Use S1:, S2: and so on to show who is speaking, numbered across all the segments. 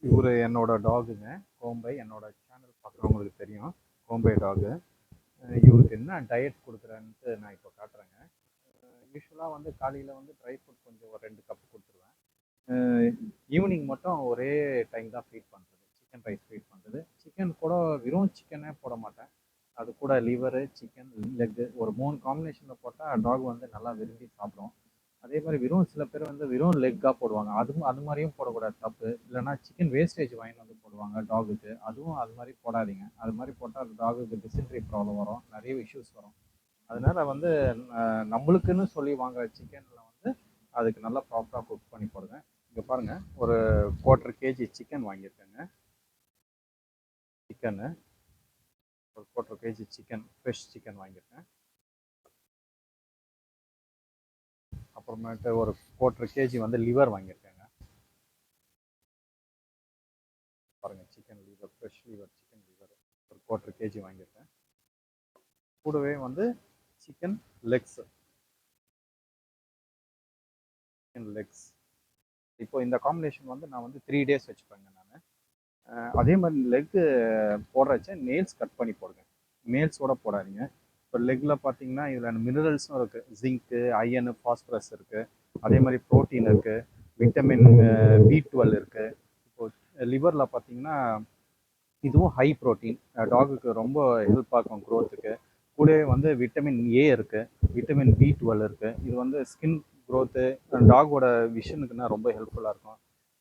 S1: இவர் என்னோட டாகுங்க கோம்பை. என்னோட சேனல் பார்க்குறவங்களுக்கு தெரியும் கோம்பை டாகு. இவருக்கு என்ன டயட் கொடுக்குறேன்ட்டு நான் இப்போ காட்டுறேங்க. யூஸ்வலாக வந்து காலையில் வந்து ட்ரை ஃப்ரூட் கொஞ்சம் ஒரு 2 கப் கொடுத்துருவேன். ஈவினிங் மட்டும் ஒரே டைம் தான் ஃபீட் பண்ணுறது, சிக்கன் ரைஸ் ஃபீட் பண்ணுறது. சிக்கன் கூட வெறும் சிக்கனே போட மாட்டேன், அது கூட லிவரு, சிக்கன் லெக்கு ஒரு 3 காம்பினேஷனில் போட்டால் டாக் வந்து நல்லா விரும்பி சாப்பிடும். அதே மாதிரி வெறும் சில பேர் வந்து வெறும் லெக்காக போடுவாங்க, அது மாதிரியும் போடக்கூடாது, தப்பு. இல்லைனா சிக்கன் வேஸ்டேஜ் வாங்கிட்டு வந்து போடுவாங்க டாகுக்கு, அதுவும் அது மாதிரி போடாதீங்க. அது மாதிரி போட்டால் அது டாகுக்கு டிசென்ட்ரி ப்ராப்ளம் வரும், நிறைய இஷ்யூஸ் வரும். அதனால வந்து நம்மளுக்குன்னு சொல்லி வாங்குற சிக்கனில் வந்து அதுக்கு நல்லா ப்ராப்பராக குக் பண்ணி போடுங்க. இங்கே பாருங்கள், ஒரு 1/4 kg சிக்கன் வாங்கியிருக்கேங்க. சிக்கனு ஒரு 1/4 kg சிக்கன், ஃப்ரெஷ் சிக்கன் வாங்கியிருக்கேன். அப்புறமேட்டு ஒரு 1/4 kg வந்து லிவர் வாங்கியிருக்கேங்க. பாருங்கள், chicken liver, fresh liver, chicken liver ஒரு 1/4 kg வாங்கியிருக்கேன். கூடவே வந்து சிக்கன் லெக்ஸ், சிக்கன் லெக்ஸ். இப்போ இந்த காம்பினேஷன் வந்து நான் வந்து 3 days வச்சுப்பேங்க நான். அதே மாதிரி லெக்கு போடுறச்ச நெயில்ஸ் கட் பண்ணி போடுங்க, மேல்ஸோட போடாதீங்க. இப்போ லெக்கில் பார்த்தீங்கன்னா இதில் மினரல்ஸும் இருக்குது, ஜிங்க்கு, அயனு, ஃபாஸ்பரஸ் இருக்குது. அதே மாதிரி ப்ரோட்டீன் இருக்குது, விட்டமின் B12 இருக்குது. இப்போது லிவரில் பார்த்தீங்கன்னா இதுவும் ஹை ப்ரோட்டீன், டாகுக்கு ரொம்ப ஹெல்ப் ஆகும் க்ரோத்துக்கு. கூடவே வந்து விட்டமின் A இருக்குது, விட்டமின் B12 இருக்குது. இது வந்து ஸ்கின் க்ரோத்து, டாகோட விஷனுக்குன்னா ரொம்ப ஹெல்ப்ஃபுல்லாக இருக்கும்.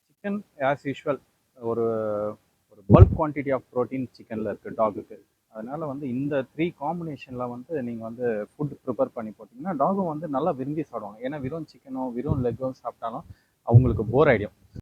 S1: சிக்கன் ஆஸ் யூஷுவல் ஒரு ஒரு பல்க் குவான்டிட்டி ஆஃப் ப்ரோட்டீன் சிக்கனில் இருக்குது டாகுக்கு. அதனால் வந்து இந்த 3 காம்பினேஷனில் வந்து நீங்கள் வந்து ஃபுட் ப்ரிப்பேர் பண்ணி போட்டிங்கன்னா டாகும் வந்து நல்லா விரும்பி சாப்பிடுவாங்க. ஏன்னா வெறும் சிக்கனோ வெறும் லெக்கோ சாப்பிட்டாலும் அவங்களுக்கு போர் ஆகிடும்.